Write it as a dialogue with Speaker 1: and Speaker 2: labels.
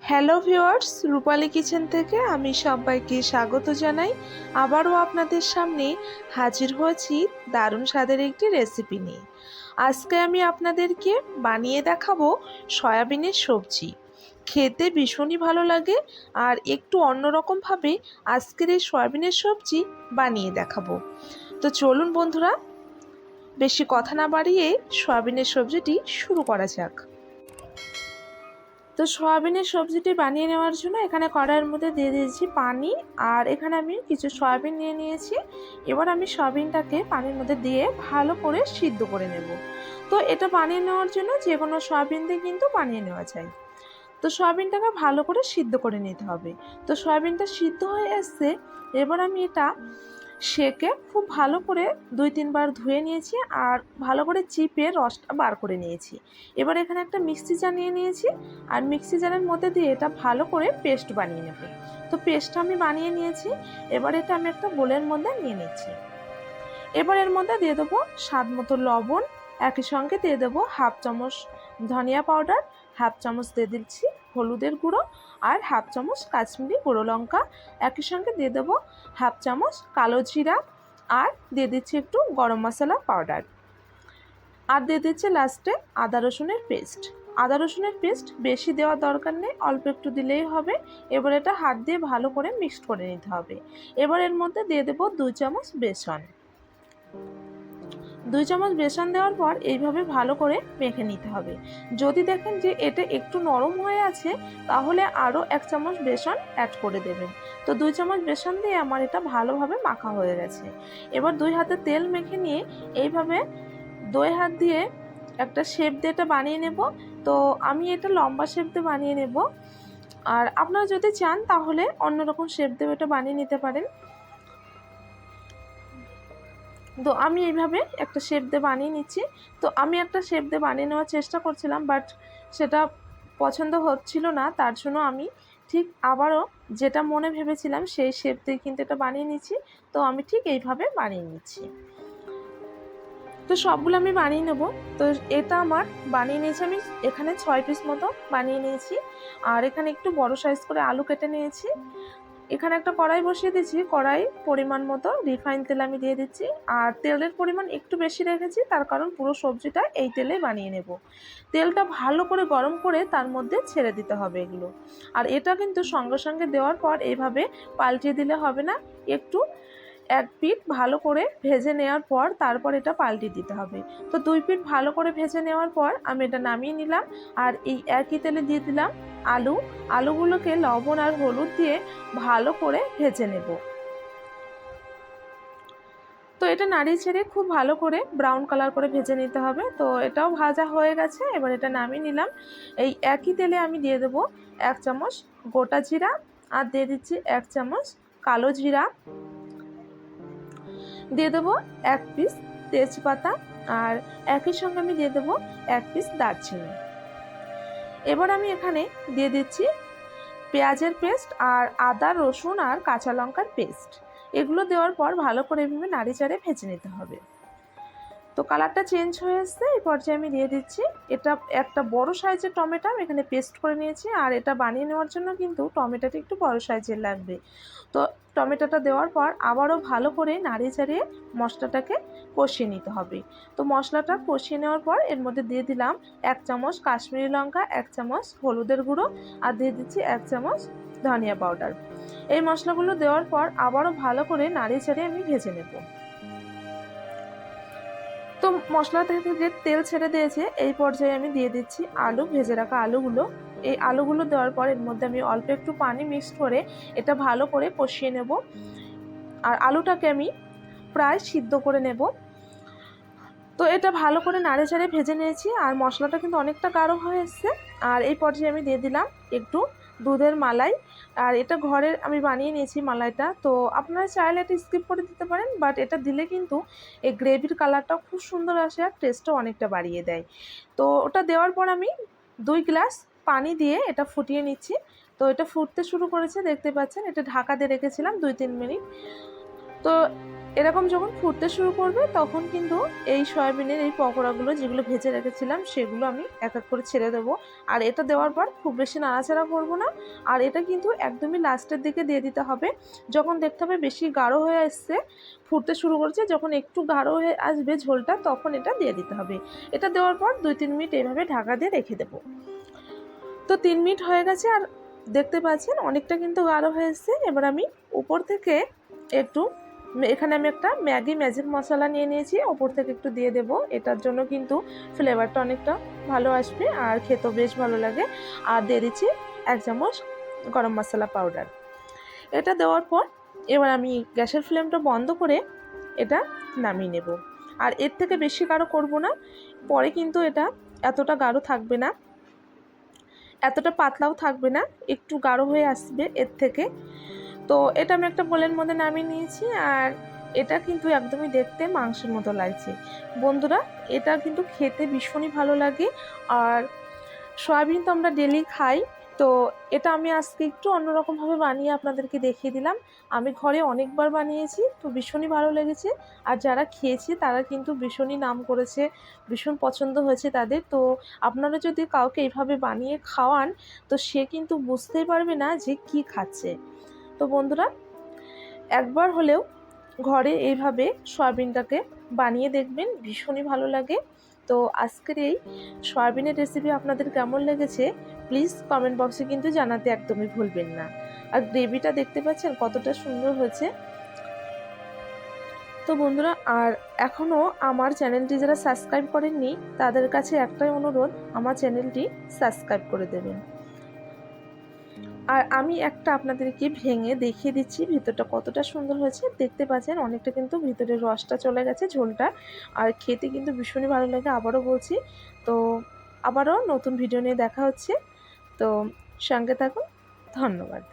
Speaker 1: Hello viewers, রূপালী kitchen থেকে আমি সবাইকে স্বাগত জানাই। আবারও আপনাদের সামনে হাজির হয়েছি দারুণ স্বাদের একটি রেসিপি নিয়ে। আজকে আমি আপনাদেরকে বানিয়ে দেখাবো সয়াবিনের সবজি। খেতে ভীষণই ভালো লাগে আর একটু অন্যরকমভাবে আজকের এই সয়াবিনের সবজি বানিয়ে দেখাবো। তো চলুন বন্ধুরা, বেশি কথা না বাড়িয়ে সয়াবিনের সবজিটি শুরু করা যাক। তো সয়াবিনের সবজিটি বানিয়ে নেওয়ার জন্য এখানে কড়াইয়ের মধ্যে দিয়ে দিয়েছি পানি, আর এখানে আমি কিছু সয়াবিন নিয়ে নিয়েছি। এবার আমি সয়াবিনটাকে পানির মধ্যে দিয়ে ভালো করে সিদ্ধ করে নেব। তো এটা বানিয়ে নেওয়ার জন্য যে কোনো সয়াবিন দিয়ে কিন্তু বানিয়ে নেওয়া যায়। তো সয়াবিনটাকে ভালো করে সিদ্ধ করে নিতে হবে। তো সয়াবিনটা সিদ্ধ হয়ে এসছে, এবার আমি এটা সেকে খুব ভালো করে 2-3 বার ধুয়ে নিয়েছি আর ভালো করে চিপে রসটা বার করে নিয়েছি। এবার এখানে একটা মিক্সি জার নিয়ে নিয়েছি আর মিক্সি জারের মধ্যে দিয়ে এটা ভালো করে পেস্ট বানিয়ে নেব। তো পেস্টটা আমি বানিয়ে নিয়েছি। এবার এটা আমি একটা বোলের মধ্যে নিয়ে নিচ্ছি। এবার এর মধ্যে দিয়ে দেবো স্বাদ মতো লবণ, একই সঙ্গে দিয়ে দেবো হাফ চামচ ধনিয়া পাউডার, হাফ চামচ দিয়ে দিচ্ছি হলুদের গুঁড়ো আর হাফ চামচ কাশ্মীরি গুঁড়ো লঙ্কা, একই সঙ্গে দিয়ে দেবো হাফ চামচ কালো জিরা আর দিয়ে দিচ্ছি একটু গরম মশলা পাউডার, আর দিয়ে দিচ্ছি লাস্টে আদা রসুনের পেস্ট। আদা রসুনের পেস্ট বেশি দেওয়ার দরকার নেই, অল্প একটু দিলেই হবে। এবার এটা হাত দিয়ে ভালো করে মিক্সড করে নিতে হবে। এবার এর মধ্যে দিয়ে দেবো 2 চামচ বেসন। 2 চামচ বেসন দেওয়ার পর এইভাবে ভালো করে মেখে নিতে হবে। যদি দেখেন যে এটা একটু নরম হয়ে আছে, তাহলে আরও 1 চামচ বেসন অ্যাড করে দেবেন। তো 2 চামচ বেসন দিয়ে আমার এটা ভালোভাবে মাখা হয়ে গেছে। এবার 2 হাতে তেল মেখে নিয়ে এইভাবে 2 হাত দিয়ে একটা শেপ দিয়ে এটা বানিয়ে নেব। তো আমি এটা লম্বা শেপ দিয়ে বানিয়ে নেব, আর আপনারা যদি চান তাহলে অন্যরকম শেপ দিয়ে এটা বানিয়ে নিতে পারেন। তো আমি এইভাবে একটা শেপ দিয়ে বানিয়ে নিচ্ছি। তো আমি একটা শেপ দিয়ে বানিয়ে নেওয়ার চেষ্টা করছিলাম, বাট সেটা পছন্দ হচ্ছিল না। তার জন্য আমি ঠিক আবারও যেটা মনে ভেবেছিলাম সেই শেপ দিয়ে কিন্তু এটা বানিয়ে নিচ্ছি। তো আমি ঠিক এইভাবে বানিয়ে নিচ্ছি। তো সবগুলো আমি বানিয়ে নেব। তো এটা আমার বানিয়ে নিয়েছি, আমি এখানে 6 পিস মতো বানিয়ে নিয়েছি। আর এখানে একটু বড় সাইজ করে আলু কেটে নিয়েছি। এখানে একটা কড়াই বসিয়ে দিচ্ছি, কড়াই পরিমাণ মতো রিফাইন তেল আমি দিয়ে দিচ্ছি। আর তেলের পরিমাণ একটু বেশি রেখেছি, তার কারণ পুরো সবজিটা এই তেলে বানিয়ে নেব। তেলটা ভালো করে গরম করে তার মধ্যে ছেড়ে দিতে হবে এগুলো। আর এটা কিন্তু সঙ্গে সঙ্গে দেওয়ার পর এইভাবে পাল্টিয়ে দিলে হবে না, একটু এক পিঠ ভালো করে ভেজে নেওয়ার পর তারপর এটা পাল্টিয়ে দিতে হবে। তো 2 পিঠ ভালো করে ভেজে নেওয়ার পর আমি এটা নামিয়ে নিলাম। আর এই একই তেলে দিয়ে দিলাম আলুগুলোকে লবণ আর হলুদ দিয়ে ভালো করে ভেজে নেব। তো এটা নাড়িয়ে ছেড়ে খুব ভালো করে ব্রাউন কালার করে ভেজে নিতে হবে। তো এটাও ভাজা হয়ে গেছে, এবার এটা নামিয়ে নিলাম। এই একই তেলে আমি দিয়ে দেবো 1 চামচ গোটা জিরা আর দিয়ে দিচ্ছি 1 চামচ কালো জিরা, দিয়ে দেবো 1 পিস তেজপাতা, আর একই সঙ্গে আমি দিয়ে দেবো 1 পিস দারচিনি। এবার আমি এখানে দিয়ে দিচ্ছি পেঁয়াজের পেস্ট আর আদা রসুন আর কাঁচা লঙ্কার পেস্ট। এগুলো দেওয়ার পর ভালো করে এভাবে নাড়িচাড়ে ভেজে নিতে হবে। তো কালারটা চেঞ্জ হয়ে আসছে, এই পর্যায়ে আমি দিয়ে দিচ্ছি এটা একটা বড় সাইজের টমেটো আমি এখানে পেস্ট করে নিয়েছি। আর এটা বানিয়ে নেওয়ার জন্য কিন্তু টমেটোটা একটু বড় সাইজের লাগবে। তো টমেটোটা দেওয়ার পর আবারও ভালো করে নাড়িয়ে চাড়িয়ে মশলাটাকে কষিয়ে নিতে হবে। তো মশলাটা কষিয়ে নেওয়ার পর এর মধ্যে দিয়ে দিলাম 1 চামচ কাশ্মীরি লঙ্কা, 1 চামচ হলুদের গুঁড়ো আর দিয়ে দিচ্ছি 1 চামচ ধনিয়া পাউডার। এই মশলাগুলো দেওয়ার পর আবারও ভালো করে নাড়িয়ে চাড়িয়ে আমি ভেজে নেব। তো মশলা থেকে যে তেল ছেড়ে দিয়েছে, এই পর্যায়ে আমি দিয়ে দিচ্ছি আলু, ভেজে রাখা আলুগুলো। এই আলুগুলো দেওয়ার পর এর মধ্যে আমি অল্প একটু পানি মিক্স করে এটা ভালো করে কষিয়ে নেব। আর আলুটাকে আমি প্রায় সিদ্ধ করে নেব। তো এটা ভালো করে নাড়ে চাড়ে ভেজে নিয়েছি আর মশলাটা কিন্তু অনেকটা গাঢ় হয়ে এসছে। আর এই পর্যায়ে আমি দিয়ে দিলাম একটু দুধের মালাই, আর এটা ঘরের আমি বানিয়ে নিয়েছি মালাইটা। তো আপনারা চাইলে এটা স্কিপ করে দিতে পারেন, বাট এটা দিলে কিন্তু এই গ্রেভির কালারটা খুব সুন্দর আসে আর টেস্টও অনেকটা বাড়িয়ে দেয়। তো ওটা দেওয়ার পর আমি 2 গ্লাস পানি দিয়ে এটা ফুটিয়ে নিচ্ছি। তো এটা ফুটতে শুরু করেছে, দেখতে পাচ্ছেন। এটা ঢাকা দিয়ে রেখেছিলাম 2-3 মিনিট। তো এরকম যখন ফুটতে শুরু করবে তখন কিন্তু এই সয়াবিনের এই পকোড়াগুলো যেগুলো ভেজে রেখেছিলাম সেগুলো আমি এক এক করে ছেড়ে দেবো। আর এটা দেওয়ার পর খুব বেশি নাড়াচাড়া করব না, আর এটা কিন্তু একদমই লাস্টের দিকে দিয়ে দিতে হবে। যখন দেখতে হবে বেশি গাঢ় হয়ে আসছে, ফুটতে শুরু করছে, যখন একটু গাঢ় হয়ে আসবে ঝোলটা, তখন এটা দিয়ে দিতে হবে। এটা দেওয়ার পর 2-3 মিনিট এইভাবে ঢাকা দিয়ে রেখে দেবো। তো 3 মিনিট হয়ে গেছে, আর দেখতে পাচ্ছেন অনেকটা কিন্তু গাঢ় হয়ে এসছে। এবার আমি উপর থেকে একটু, এখানে আমি একটা ম্যাজিক মশলা নিয়ে নিয়েছি, ওপর থেকে একটু দিয়ে দেব। এটার জন্য কিন্তু ফ্লেভারটা অনেকটা ভালো আসবে আর খেতেও বেশ ভালো লাগে। আর দিয়ে দিচ্ছি 1 চামচ গরম মশলা পাউডার। এটা দেওয়ার পর এবার আমি গ্যাসের ফ্লেমটা বন্ধ করে এটা নামিয়ে নেব। আর এর থেকে বেশি গাঢ় করব না, পরে কিন্তু এটা এতটা গাঢ় থাকবে না, এতটা পাতলাও থাকবে না, একটু গাঢ় হয়ে আসবে এর থেকে। তো এটা আমি একটা বোলের মধ্যে নামিয়ে নিয়েছি, আর এটা কিন্তু একদমই দেখতে মাংসের মতো লাগছে। বন্ধুরা, এটা কিন্তু খেতে ভীষণই ভালো লাগে। আর সয়াবিন তো আমরা ডেলি খাই, তো এটা আমি আজকে একটু অন্যরকমভাবে বানিয়ে আপনাদেরকে দেখিয়ে দিলাম। আমি ঘরে অনেকবার বানিয়েছি, তো ভীষণই ভালো লেগেছে। আর যারা খেয়েছে তারা কিন্তু ভীষণই নাম করেছে, ভীষণ পছন্দ হয়েছে তাদের। তো আপনারা যদি কাউকে এইভাবে বানিয়ে খাওয়ান, তো সে কিন্তু বুঝতেই পারবে না যে কি খাচ্ছে। তো বন্ধুরা, একবার হলেও ঘরে এইভাবে সয়াবিনটাকে বানিয়ে দেখবেন, ভীষণই ভালো লাগে। তো আজকের এই সয়াবিনের রেসিপি আপনাদের কেমন লেগেছে প্লিজ কমেন্ট বক্সে কিন্তু জানাতে একদমই ভুলবেন না। আর গ্রেভিটা দেখতে পাচ্ছেন কতটা সুন্দর হয়েছে। তো বন্ধুরা, আর এখনও আমার চ্যানেলটি যারা সাবস্ক্রাইব করেননি তাদের কাছে একটাই অনুরোধ, আমার চ্যানেলটি সাবস্ক্রাইব করে দেবেন। আর আমি একটা আপনাদেরকে ভেঙে দেখিয়ে দিচ্ছি ভিতরটা কতটা সুন্দর হয়েছে। দেখতে পাচ্ছেন অনেকটা কিন্তু ভিতরের রসটা চলে গেছে, ঝোলটা। আর খেতে কিন্তু ভীষণই ভালো লাগে, আবারও বলছি। তো আবারও নতুন ভিডিও নিয়ে দেখা হচ্ছে, তো সঙ্গে থাকুন। ধন্যবাদ।